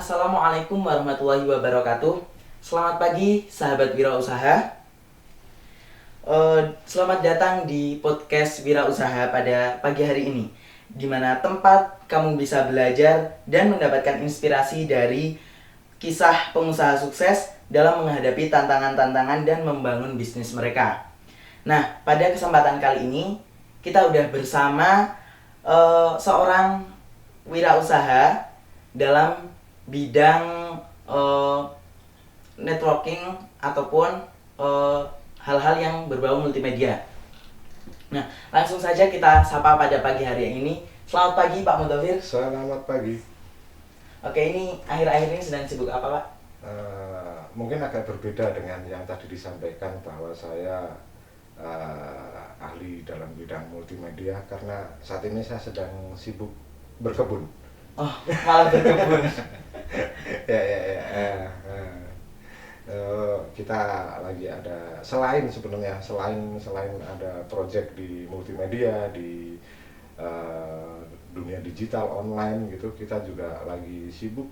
Assalamualaikum warahmatullahi wabarakatuh. Selamat pagi sahabat wirausaha. Selamat datang di podcast Wirausaha pada pagi hari ini, di mana tempat kamu bisa belajar dan mendapatkan inspirasi dari kisah pengusaha sukses dalam menghadapi tantangan-tantangan dan membangun bisnis mereka. Nah, pada kesempatan kali ini kita udah bersama seorang wirausaha dalam bidang networking ataupun hal-hal yang berbau multimedia. Nah, langsung saja kita sapa pada pagi hari ini. Selamat pagi Pak Mudofir. Selamat pagi. Oke, ini akhir-akhir ini sedang sibuk apa Pak? Mungkin agak berbeda dengan yang tadi disampaikan bahwa saya ahli dalam bidang multimedia, karena saat ini saya sedang sibuk berkebun. Oh, malah berkebun. Kita lagi ada selain ada project di multimedia di dunia digital online gitu, kita juga lagi sibuk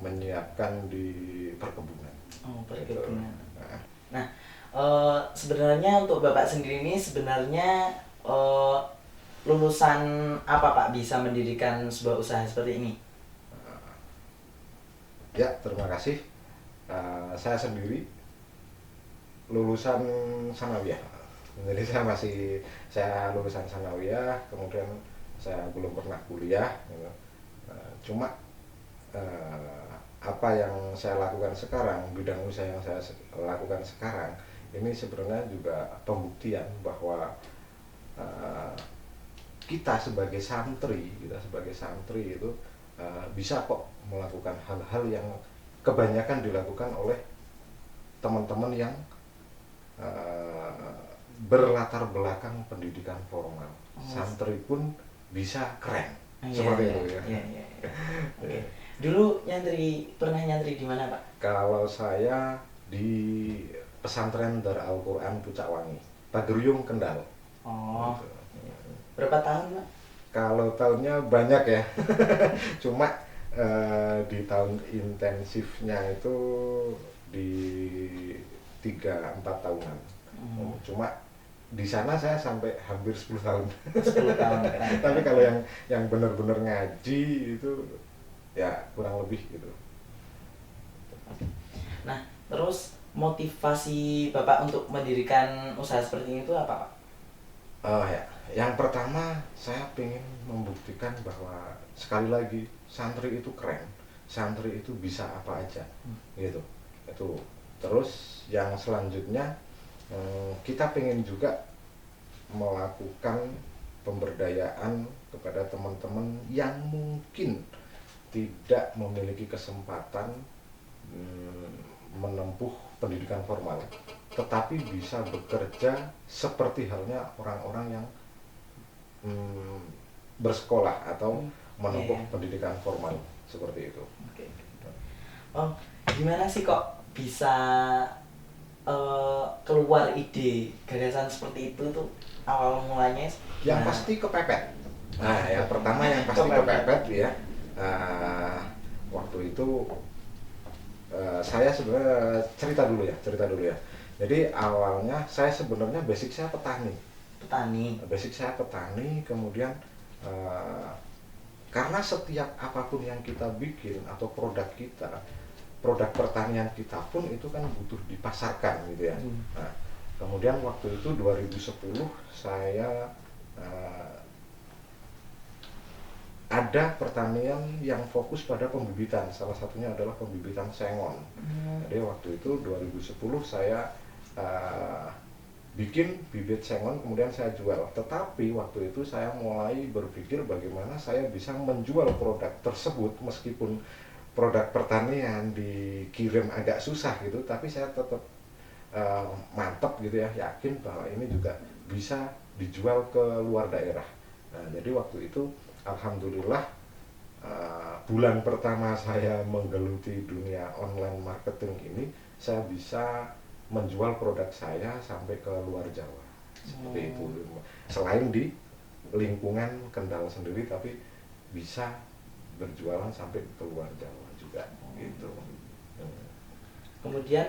menyiapkan di perkebunan. Oh, perkebunan. Nah, sebenarnya untuk Bapak sendiri ini sebenarnya lulusan apa Pak bisa mendirikan sebuah usaha seperti ini? Ya, terima kasih. Saya sendiri lulusan sanawiyah. Jadi saya lulusan sanawiyah, kemudian saya belum pernah kuliah. Gitu. Cuma apa yang saya lakukan sekarang, bidang usaha yang saya lakukan sekarang, ini sebenarnya juga pembuktian bahwa kita sebagai santri itu bisa kok melakukan hal-hal yang kebanyakan dilakukan oleh teman-teman yang berlatar belakang pendidikan formal. Santri pun bisa keren, seperti itu ya. Okay. Dulu pernah nyantri di mana Pak? Kalau saya di pesantren Darul Quran Pucak Wangi, Pageruyung, Kendal. Oh. Gitu. Berapa tahun Pak? Kalau tahunnya banyak ya. Cuma di tahun intensifnya itu di 3-4 tahunan. Cuma di sana saya sampai hampir 10 tahun. 10 tahun. Tapi kalau yang benar-benar ngaji itu ya kurang lebih gitu. Nah, terus motivasi Bapak untuk mendirikan usaha seperti ini itu apa Pak? Ya, yang pertama saya ingin membuktikan bahwa sekali lagi santri itu keren, santri itu bisa apa aja, gitu. Itu. Terus yang selanjutnya kita pengen juga melakukan pemberdayaan kepada teman-teman yang mungkin tidak memiliki kesempatan menempuh pendidikan formal, tetapi bisa bekerja seperti halnya orang-orang yang bersekolah atau menempuh pendidikan formal seperti itu. Oh, gimana sih kok bisa keluar ide gagasan seperti itu tuh awal mulanya? Yang pasti kepepet. Nah, yang pertama yang pasti kepepet ya. Waktu itu saya sebenarnya cerita dulu ya. Jadi awalnya saya sebenarnya basic saya petani. Basic saya petani, kemudian karena setiap apapun yang kita bikin atau produk pertanian kita pun itu kan butuh dipasarkan gitu ya. Nah, kemudian waktu itu 2010 saya ada pertanian yang fokus pada pembibitan, salah satunya adalah pembibitan sengon. Jadi waktu itu 2010 saya bikin bibit sengon, kemudian saya jual. Tetapi waktu itu saya mulai berpikir bagaimana saya bisa menjual produk tersebut, meskipun produk pertanian dikirim agak susah gitu, tapi saya tetap mantap gitu ya, yakin bahwa ini juga bisa dijual ke luar daerah. Nah, jadi waktu itu alhamdulillah bulan pertama saya menggeluti dunia online marketing ini, saya bisa menjual produk saya sampai ke luar Jawa. Seperti itu. Selain di lingkungan Kendal sendiri, tapi bisa berjualan sampai ke luar Jawa juga. juga gitu. Kemudian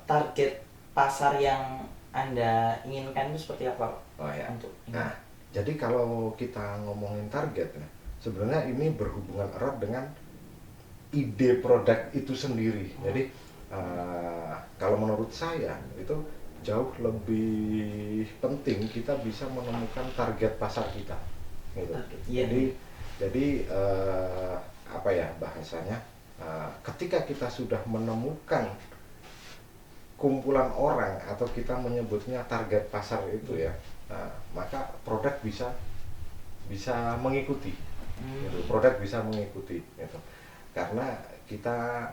target pasar yang Anda inginkan itu seperti apa Oh ya. untuk ini? Nah, jadi kalau kita ngomongin target ya, sebenarnya ini berhubungan erat dengan ide produk itu sendiri. Jadi kalau menurut saya itu jauh lebih penting kita bisa menemukan target pasar kita. Gitu. Iya. Jadi apa ya bahasanya? Ketika kita sudah menemukan kumpulan orang atau kita menyebutnya target pasar itu ya, maka produk bisa mengikuti. Gitu. Produk bisa mengikuti. Gitu. Karena kita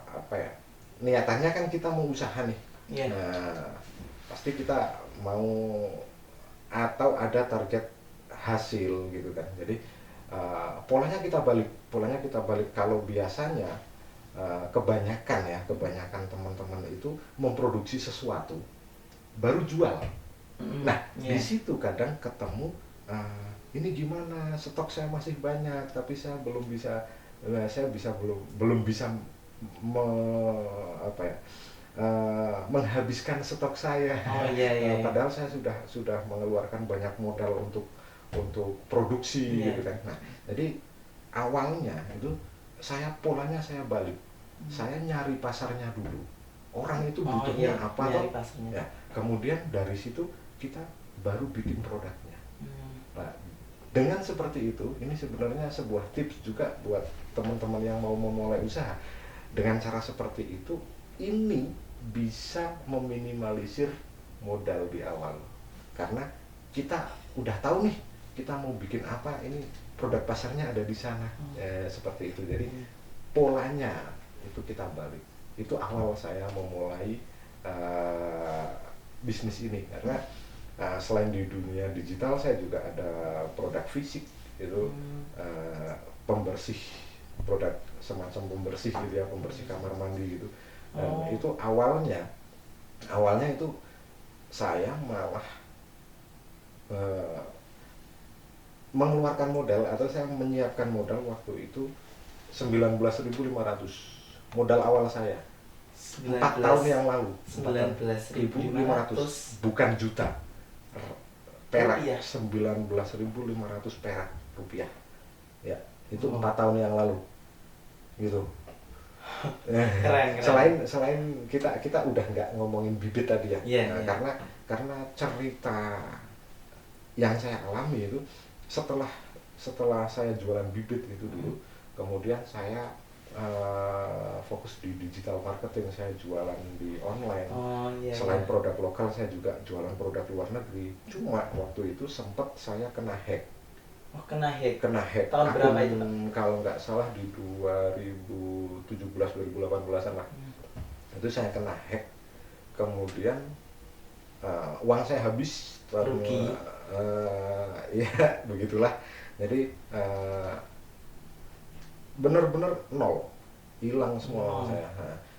apa ya? Niatannya kan kita mau usaha nih. Iya. Nah, pasti kita mau atau ada target hasil gitu kan. Jadi polanya kita balik kalau biasanya kebanyakan teman-teman itu memproduksi sesuatu baru jual. Nah, di situ kadang ketemu ini gimana, stok saya masih banyak tapi saya belum bisa menghabiskan stok saya. Iya. Padahal saya sudah mengeluarkan banyak modal untuk produksi gitu kan. Nah, jadi awalnya itu polanya saya balik. Saya nyari pasarnya dulu. Orang itu butuhnya apa toh? Ya, kemudian dari situ kita baru bikin produknya. Nah, dengan seperti itu, ini sebenarnya sebuah tips juga buat teman-teman yang mau memulai usaha. Dengan cara seperti itu, ini bisa meminimalisir modal di awal. Karena kita udah tahu nih, kita mau bikin apa, ini produk pasarnya ada di sana. Seperti itu. Jadi polanya itu kita balik. Itu awal saya memulai bisnis ini karena selain di dunia digital saya juga ada produk fisik itu pembersih, produk semacam pembersih gitu ya, pembersih kamar mandi gitu. Dan itu awalnya itu saya malah mengeluarkan modal atau saya menyiapkan modal waktu itu 19.500 modal awal saya 4 tahun yang lalu. 19.500 bukan juta perak, 19.500 perak rupiah ya, itu 4 tahun yang lalu gitu. Keren. Selain kita udah nggak ngomongin bibit tadi ya, karena cerita yang saya alami itu setelah saya jualan bibit itu dulu, kemudian saya fokus di digital marketing, saya jualan di online. Selain produk lokal saya juga jualan produk luar negeri. Cuma waktu itu sempat saya kena hack. Kena hack. Tahun berapa itu, Pak? Kalau nggak salah di 2017-2018an lah. Itu saya kena hack. Kemudian uang saya habis. Rugi. Ya begitulah. Jadi bener-bener nol, hilang semua uang saya.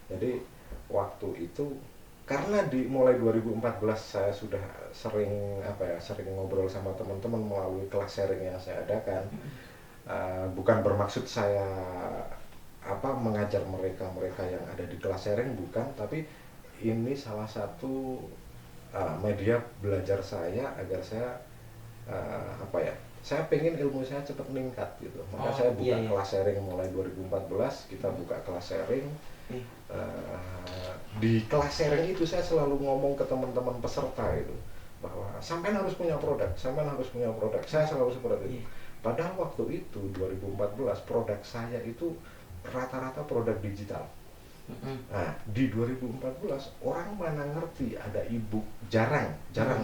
Jadi waktu itu karena mulai 2014 saya sudah sering ngobrol sama teman-teman melalui kelas sharing yang saya adakan. Bukan bermaksud saya mengajar mereka yang ada di kelas sharing, bukan, tapi ini salah satu media belajar saya agar saya saya pengen ilmu saya cepat meningkat gitu. Maka saya buka kelas sharing mulai 2014, kita buka kelas sharing. Di kelas sharing itu saya selalu ngomong ke teman-teman peserta itu bahwa sampean harus punya produk. Saya selalu seperti itu. Padahal waktu itu 2014 produk saya itu rata-rata produk digital. Nah, di 2014 orang mana ngerti ada e-book, jarang orang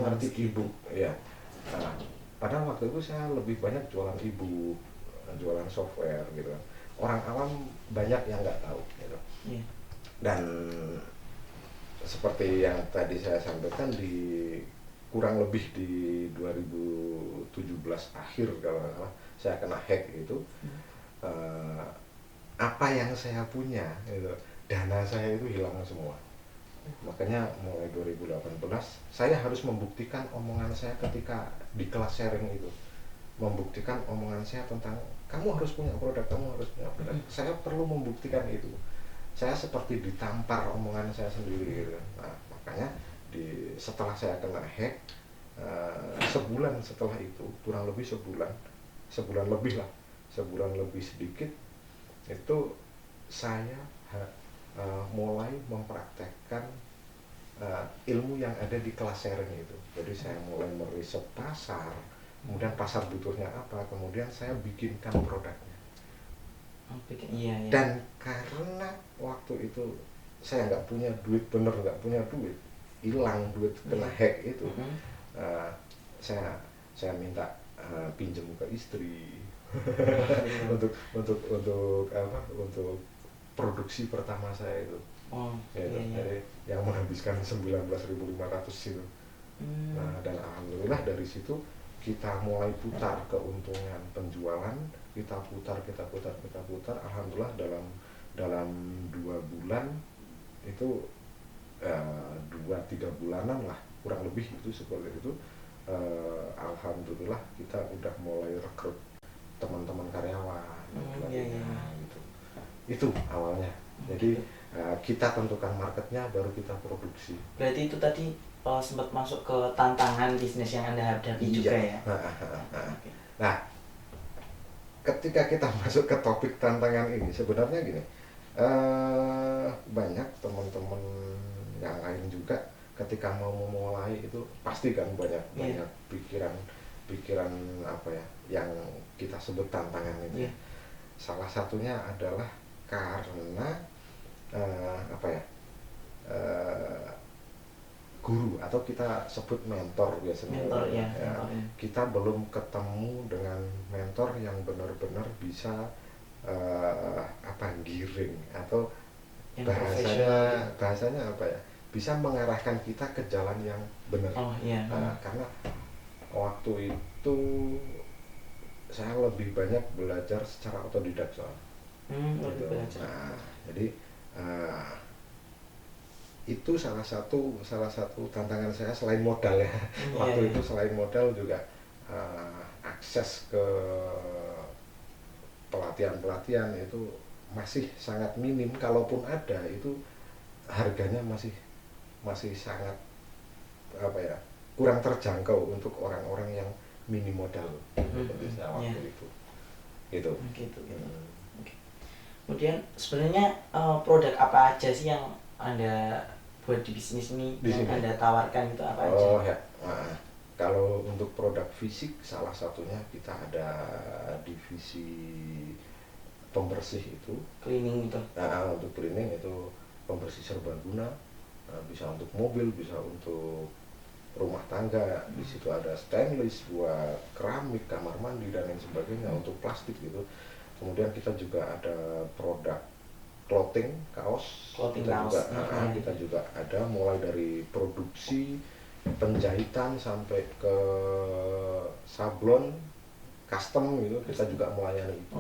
ngerti e-book ya. Nah, padahal waktu itu saya lebih banyak jualan e-book, jualan software gitu. Orang awam banyak yang nggak tahu gitu. Dan seperti yang tadi saya sampaikan, kurang lebih di 2017 akhir kalau nggak salah saya kena hack itu. Apa yang saya punya gitu, dana saya itu hilang semua. Makanya mulai 2018 saya harus membuktikan omongan saya ketika di kelas sharing itu. membuktikan omongan saya tentang kamu harus punya produk, kamu harus punya produk. Saya perlu membuktikan itu. Saya seperti ditampar omongan saya sendiri gitu. Nah, makanya setelah saya kena hack, sebulan setelah itu, kurang lebih sebulan lebih lah, sebulan lebih sedikit, itu saya mulai mempraktekkan ilmu yang ada di kelas sharing itu. Jadi saya mulai meriset pasar, kemudian pasar butuhnya apa, kemudian saya bikinkan produknya. Iya, iya. Dan karena waktu itu saya nggak punya duit, nggak punya duit, hilang duit kena hack itu, saya minta pinjam ke istri untuk apa, untuk produksi pertama saya itu. Jadi yang menghabiskan 19.500 itu. Nah, dan alhamdulillah dari situ kita mulai putar keuntungan penjualan, kita putar, alhamdulillah dalam 2 bulan itu 2-3 bulanan lah kurang lebih itu seperti itu, alhamdulillah kita udah mulai rekrut teman-teman karyawan. Gitu. Itu awalnya. Jadi kita tentukan marketnya, baru kita produksi. Berarti itu tadi sempat masuk ke tantangan bisnis yang Anda hadapi juga ya? Nah, ketika kita masuk ke topik tantangan ini, sebenarnya gini, banyak teman-teman yang lain juga ketika mau memulai itu pasti kan banyak pikiran apa ya, yang kita sebut tantangan itu. Salah satunya adalah karena guru atau kita sebut mentor biasanya. Mentor. Kita belum ketemu dengan mentor yang benar-benar bisa giring, atau bahasanya apa ya, bisa mengarahkan kita ke jalan yang benar. Karena waktu itu saya lebih banyak belajar secara otodidak soalnya. Jadi itu salah satu tantangan saya selain modal ya. Waktu itu selain modal juga akses ke pelatihan itu masih sangat minim, kalaupun ada itu harganya masih sangat kurang terjangkau untuk orang-orang yang minim modal seperti saya waktu itu. Gitu. Kemudian sebenarnya produk apa aja sih yang Anda buat di bisnis ini, yang Anda tawarkan itu apa aja? Kalau untuk produk fisik, salah satunya kita ada divisi pembersih itu, cleaning itu. Untuk cleaning itu pembersih serbaguna, bisa untuk mobil, bisa untuk rumah tangga. Di situ ada stainless buat keramik, kamar mandi dan lain sebagainya, untuk plastik gitu. Kemudian kita juga ada produk clothing, kaos. Kita juga ada mulai dari produksi, penjahitan sampai ke sablon, custom gitu, kita juga melayani itu.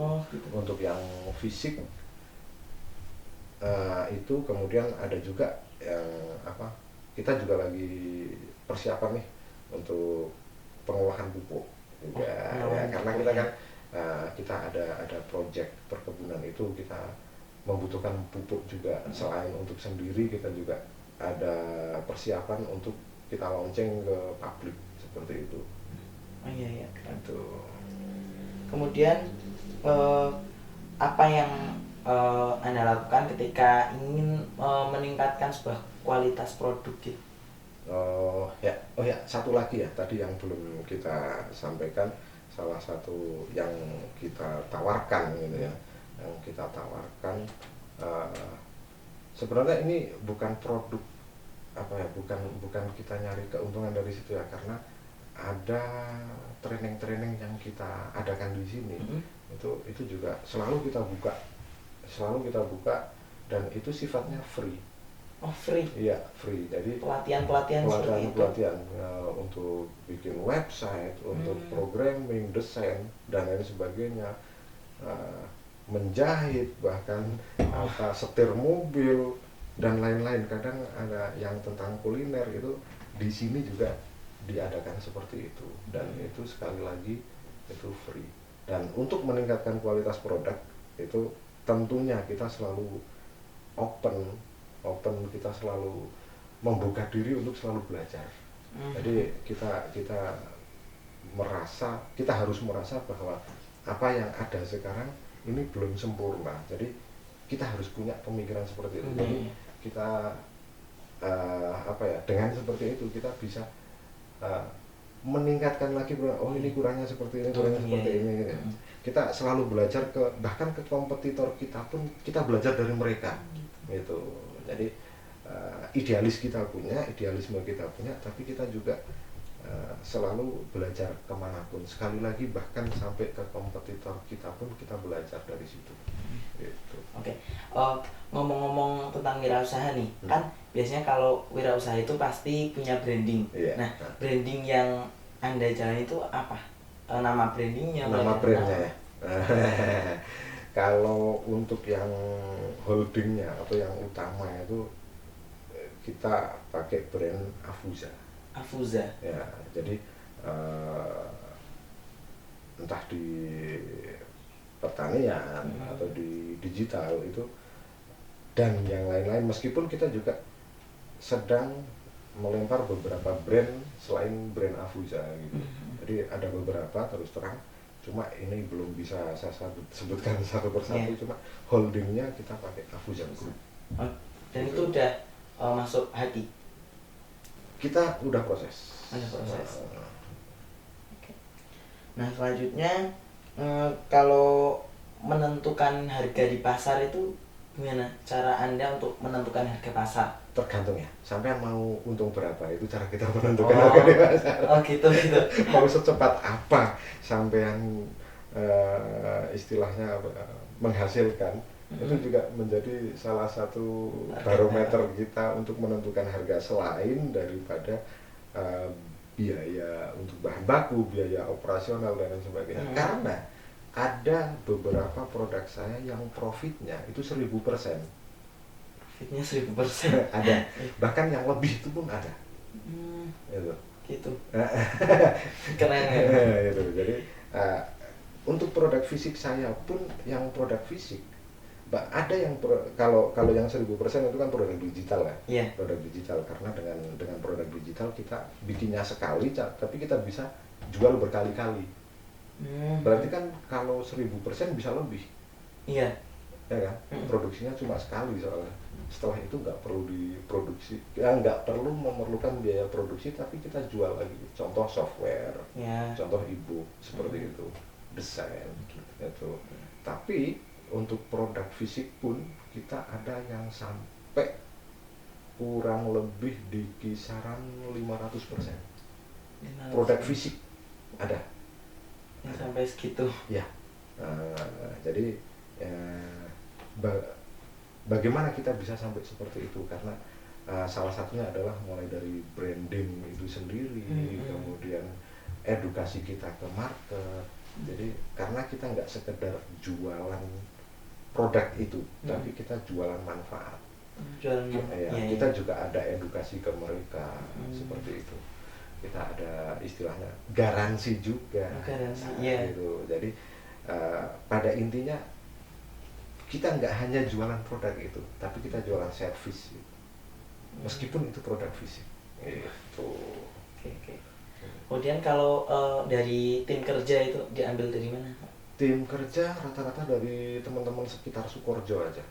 Untuk yang fisik itu, kemudian ada juga yang kita juga lagi persiapan nih untuk pengolahan pupuk juga. Karena kita kan kita ada project perkebunan itu, kita membutuhkan pupuk juga. Selain untuk sendiri, kita juga ada persiapan untuk kita launching ke publik seperti itu. Itu. Kemudian apa yang Anda lakukan ketika ingin meningkatkan sebuah kualitas produk gitu? Satu lagi ya, tadi yang belum kita sampaikan, salah satu yang kita tawarkan gitu ya. Yang kita tawarkan sebenarnya ini bukan produk bukan kita nyari keuntungan dari situ ya, karena ada training yang kita adakan di sini. Itu juga selalu kita buka dan itu sifatnya free. Free? Iya, free. Jadi pelatihan untuk bikin website, untuk programming, desain dan lain sebagainya, menjahit, bahkan setir mobil dan lain-lain. Kadang ada yang tentang kuliner, itu di sini juga diadakan seperti itu. Dan itu sekali lagi itu free. Dan untuk meningkatkan kualitas produk itu tentunya kita selalu open, kita selalu membuka diri untuk selalu belajar. Jadi kita harus merasa bahwa apa yang ada sekarang ini belum sempurna. Jadi kita harus punya pemikiran seperti itu. Jadi kita dengan seperti itu kita bisa meningkatkan lagi, oh ini kurangnya seperti ini, kurangnya seperti ini. Kita selalu belajar bahkan ke kompetitor kita pun kita belajar dari mereka gitu. Jadi idealisme kita punya, tapi kita juga selalu belajar kemanapun. Sekali lagi bahkan sampai ke kompetitor kita pun kita belajar dari situ gitu. Oke. Ngomong-ngomong tentang wirausaha nih, kan biasanya kalau wirausaha itu pasti punya branding. Nah, branding yang Anda jalan itu apa? Nama brandingnya? Nama brandnya ya. Kalau untuk yang holdingnya atau yang utama itu kita pakai brand Afuza. Ya, jadi entah di pertanian atau di digital itu dan yang lain-lain, meskipun kita juga sedang melempar beberapa brand selain brand Afuza gitu. Jadi ada beberapa terus terang, cuma ini belum bisa saya sebutkan satu persatu, cuma holdingnya kita pakai Afuza Group. Dan itu udah masuk hati? Kita udah proses. Oke. Nah selanjutnya kalau menentukan harga di pasar itu gimana cara Anda untuk menentukan harga pasar? Tergantung ya, sampai mau untung berapa, itu cara kita menentukan harga di pasar. Oh gitu. Mau secepat apa sampean istilahnya menghasilkan, itu juga menjadi salah satu barometer kita untuk menentukan harga selain daripada biaya untuk bahan baku, biaya operasional dan lain sebagainya. Karena ada beberapa produk saya yang profitnya itu 1000%. Profitnya 1000%? Ada, bahkan yang lebih itu pun ada. Gitu. Keren ya. Gitu. Jadi untuk produk fisik saya pun yang produk fisik ada yang kalau yang 1000% itu kan produk digital ya. Produk digital, karena dengan produk digital kita bikinnya sekali tapi kita bisa jual berkali-kali. Berarti kan kalau 1000% bisa lebih. Iya. Ya kan? Produksinya cuma sekali soalnya. Setelah itu nggak perlu diproduksi, nggak perlu memerlukan biaya produksi, tapi kita jual lagi. Contoh software, contoh e-book seperti itu, desain gitu. Tapi untuk produk fisik pun kita ada yang sampai kurang lebih di kisaran 500%. Produk fisik ada. Yang sampai segitu. Ya. Jadi bagaimana kita bisa sampai seperti itu, karena salah satunya adalah mulai dari branding itu sendiri, kemudian edukasi kita ke market. Jadi karena kita nggak sekedar jualan produk itu, tapi kita jualan manfaat. Kita juga ada edukasi ke mereka seperti itu. Kita ada istilahnya garansi juga. Gitu. Jadi pada intinya kita nggak hanya jualan produk itu, tapi kita jualan servis, meskipun itu produk fisik. Gitu. Oke. Kemudian kalau dari tim kerja itu diambil dari mana? Tim kerja rata-rata dari teman-teman sekitar Sukoharjo aja.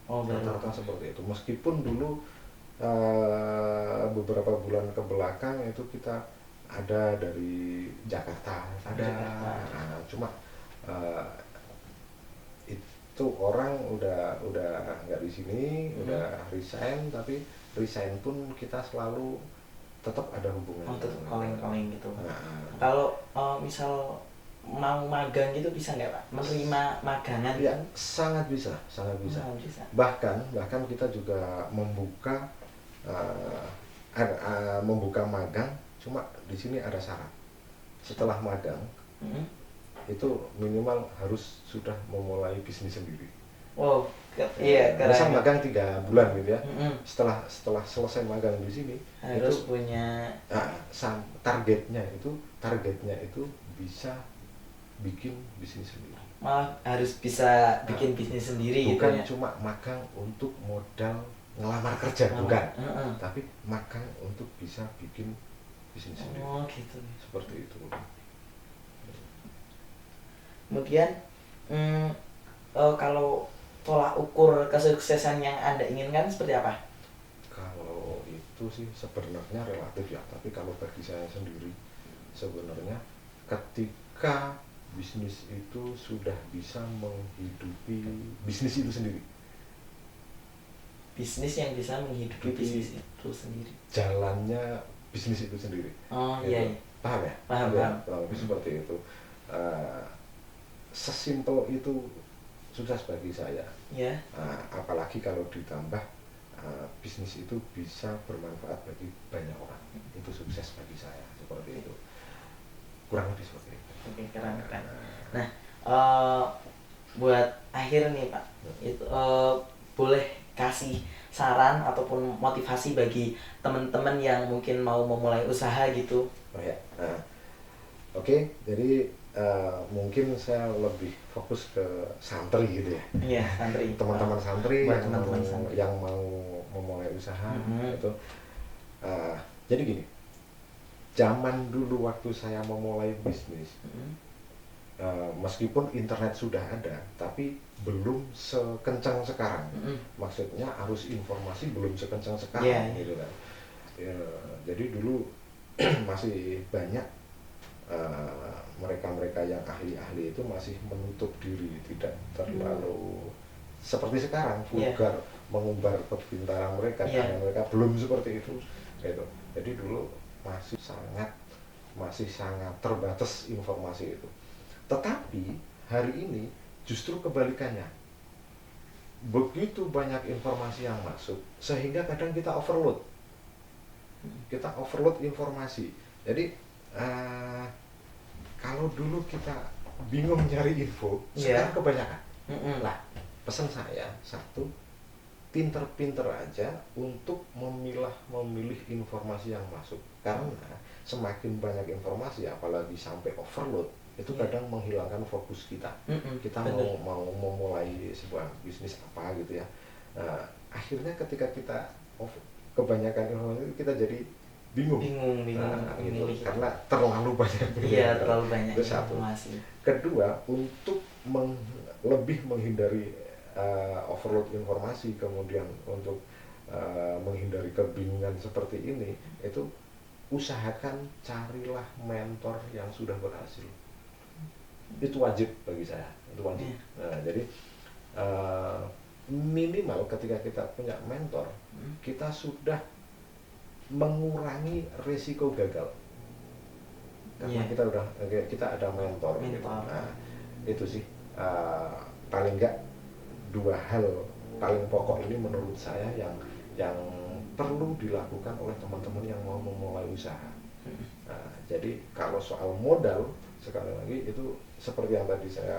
Rata-rata seperti itu. Meskipun dulu beberapa bulan ke belakang itu kita ada dari Jakarta, cuma itu orang udah nggak di sini, udah resign, tapi resign pun kita selalu tetap ada hubungan. Tetap calling gitu. Kalau misal mau magang gitu bisa nggak Pak? Menerima magangan? Ya, sangat bisa. Bahkan kita juga membuka magang, cuma di sini ada syarat. Setelah magang itu minimal harus sudah memulai bisnis sendiri. Misal magang 3 bulan gitu ya. Setelah selesai magang di sini harus itu punya targetnya itu bisa bikin bisnis sendiri. Malah harus bisa bikin bisnis sendiri gitu Bukan ya. cuma magang untuk modal ngelamar kerja, bukan. Tapi magang untuk bisa bikin bisnis sendiri. Oh gitu. Seperti itu. Kemudian kalau tolak ukur kesuksesan yang Anda inginkan seperti apa? Kalau itu sih sebenarnya relatif ya, tapi kalau bagi saya sendiri sebenarnya ketika bisnis itu sudah bisa menghidupi bisnis itu sendiri, Bisnis yang bisa menghidupi Hidupi bisnis itu sendiri. jalannya bisnis itu sendiri. Oh Gitu. iya, iya. Paham ya? Paham, Ya, paham. kurang lebih seperti itu. Sesimpel itu sukses bagi saya. Ya. Apalagi kalau ditambah bisnis itu bisa bermanfaat bagi banyak orang, itu sukses bagi saya, seperti itu, kurang lebih seperti itu. Oke, keren. Nah, buat akhir nih Pak, itu boleh kasih saran ataupun motivasi bagi teman-teman yang mungkin mau memulai usaha gitu. Oh ya, oke, jadi mungkin saya lebih fokus ke santri gitu ya. Iya, santri. Teman-teman santri Buat yang teman-teman mau santri. yang mau memulai usaha itu. Jadi gini, zaman dulu waktu saya memulai bisnis, meskipun internet sudah ada, tapi belum sekencang sekarang. Maksudnya arus informasi belum sekencang sekarang, gitu kan. Ya, jadi dulu masih banyak mereka-mereka yang ahli-ahli itu masih menutup diri, tidak terlalu seperti sekarang vulgar mengumbar kepintaran mereka, karena mereka belum seperti itu, gitu. Jadi dulu masih sangat terbatas informasi itu. Tetapi hari ini justru kebalikannya, begitu banyak informasi yang masuk sehingga kadang kita overload informasi. Jadi kalau dulu kita bingung nyari info, sekarang kebanyakan. Lah, pesan saya satu, pinter-pinter aja untuk memilih informasi yang masuk, karena semakin banyak informasi, apalagi sampai overload, itu kadang menghilangkan fokus kita. Kita mau memulai sebuah bisnis apa gitu ya. Akhirnya ketika kita kebanyakan informasi, kita jadi bingung gitu, karena terlalu banyak. Terlalu banyak itu satu. informasi. Kedua, untuk lebih menghindari overload informasi, kemudian untuk menghindari kebingungan seperti ini, itu usahakan carilah mentor yang sudah berhasil. Itu wajib bagi saya, itu wajib. Jadi minimal ketika kita punya mentor, kita sudah mengurangi risiko gagal, karena kita ada mentor. Gitu. Nah, itu sih paling enggak dua hal paling pokok ini menurut saya yang perlu dilakukan oleh teman-teman yang mau memulai usaha. Jadi kalau soal modal, sekali lagi itu seperti yang tadi saya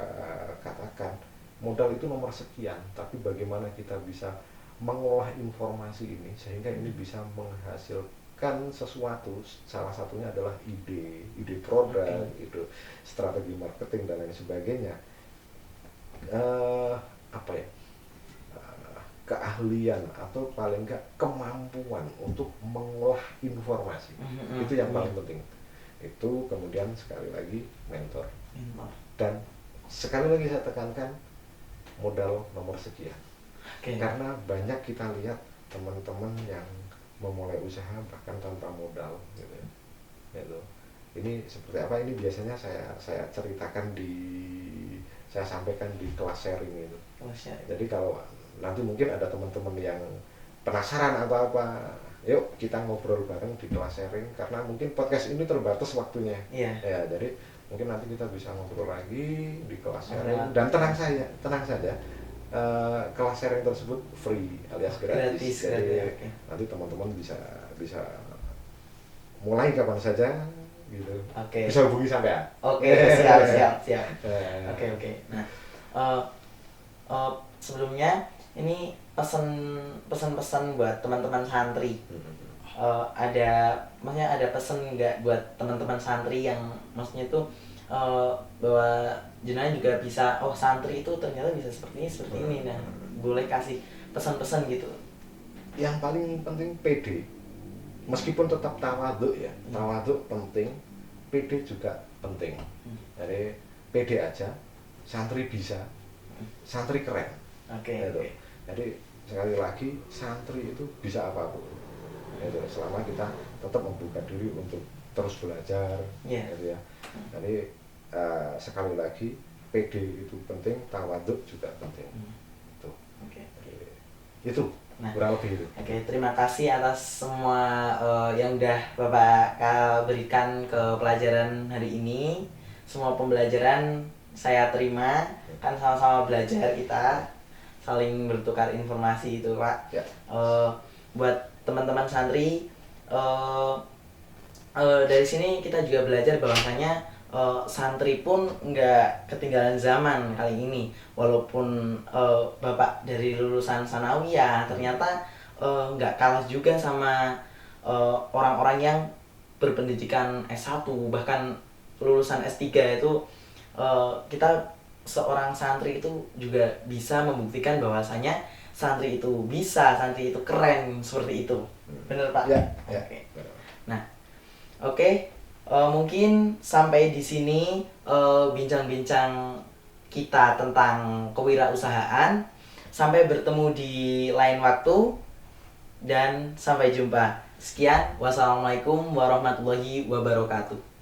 katakan, modal itu nomor sekian, tapi bagaimana kita bisa mengolah informasi ini sehingga ini bisa menghasilkan sesuatu. Salah satunya adalah ide produk, ide strategi marketing dan lain sebagainya. Keahlian atau paling enggak kemampuan untuk mengolah informasi, itu yang paling penting. Itu kemudian sekali lagi mentor. Dan sekali lagi saya tekankan, modal nomor sekian. Karena banyak kita lihat teman-teman yang memulai usaha bahkan tanpa modal gitu. Ini seperti apa? Ini biasanya saya ceritakan saya sampaikan di kelas sharing itu. Jadi kalau nanti mungkin ada teman-teman yang penasaran atau apa, yuk kita ngobrol bareng di kelas sharing, karena mungkin podcast ini terbatas waktunya. Ya, jadi mungkin nanti kita bisa ngobrol lagi di kelas sharing. Dan tenang saja, kelas sharing tersebut free alias gratis. Jadi nanti teman-teman bisa mulai kapan saja gitu. Bisa hubungi sampean. Siap. Oke. Nah, sebelumnya ini pesan-pesan buat teman-teman santri. Maksudnya ada pesan nggak buat teman-teman santri yang maksudnya itu bahwa jenengan juga bisa, oh santri itu ternyata bisa seperti ini. Nah, boleh kasih pesan-pesan gitu. Yang paling penting PD, meskipun tetap tawaduk ya, tawaduk penting, PD juga penting. Jadi PD aja, santri bisa, santri keren. Gitu. Jadi sekali lagi santri itu bisa apapun. Gitu. Selama kita tetap membuka diri untuk terus belajar, gitu ya. Jadi sekali lagi PD itu penting, tawaduk juga penting. Itu Nah, kurang lebih itu. Oke, terima kasih atas semua yang udah Bapak berikan ke pelajaran hari ini. Semua pembelajaran saya terima, kan sama-sama belajar kita, saling bertukar informasi itu, Pak. Ya. Buat teman-teman santri, dari sini kita juga belajar bahwasanya santri pun nggak ketinggalan zaman kali ini. Walaupun Bapak dari lulusan sanawiyah, ternyata nggak kalah juga sama orang-orang yang berpendidikan S1, bahkan lulusan S3 itu. Kita seorang santri itu juga bisa membuktikan bahwasanya santri itu bisa, santri itu keren, seperti itu. Bener Pak? Ya. Oke. Nah, oke. Mungkin sampai di sini bincang-bincang kita tentang kewirausahaan. Sampai bertemu di lain waktu dan sampai jumpa. Sekian, wassalamualaikum warahmatullahi wabarakatuh.